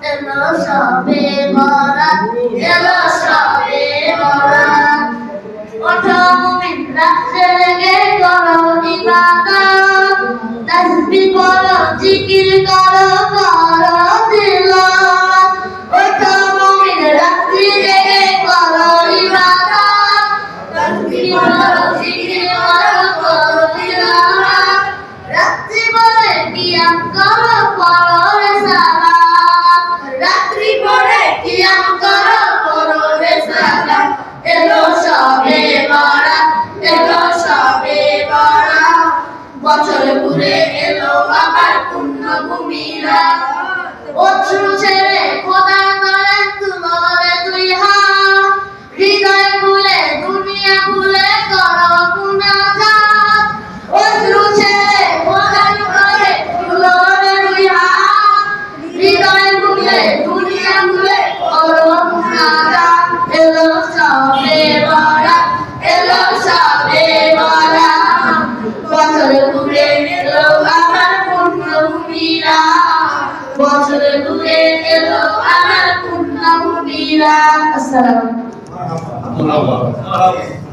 এলো সবে বরাত, এলো সবে বরাত। ওঠো মুমিন রাত্রে জেগে করো ইবাদত, তাসবিহ পড়ো জিকির করো করো তিলাওয়াত। ওঠো মুমিন রাত্রে জেগে করো ইবাদত, তাসবিহ পড়ো জিকির করো করো তিলাওয়াত। রাত্রি বলে কিয়াম করো পড়ো রিসালাত, রাত্রি বলে কিয়াম করো পড়ো রিসালাত। এলো সবে বরাত, এলো সবে বরাত। বছর ঘুরে এলো আবার পুণ্যভূমি রাত। অশ্রু ছেড়ে খোদা করে তুলো রে দুই হাত, হৃদয় খুলে দুনিয়া খুলে করো মুনাজাত। অশ্রু ছেড়ে খোদা করে তুলো রে দুই হাত, হৃদয় খুলে দুনিয়া খুলে করো মুনাজাত। এলো সবে বরাত, এলো সবে বরাত। বছর ঘুরে এলো আবার পুণ্যভূমি রাত, বছর ঘুরে এলো আবার পুণ্যভূমি রাত। আসসালামু আলাইকুম।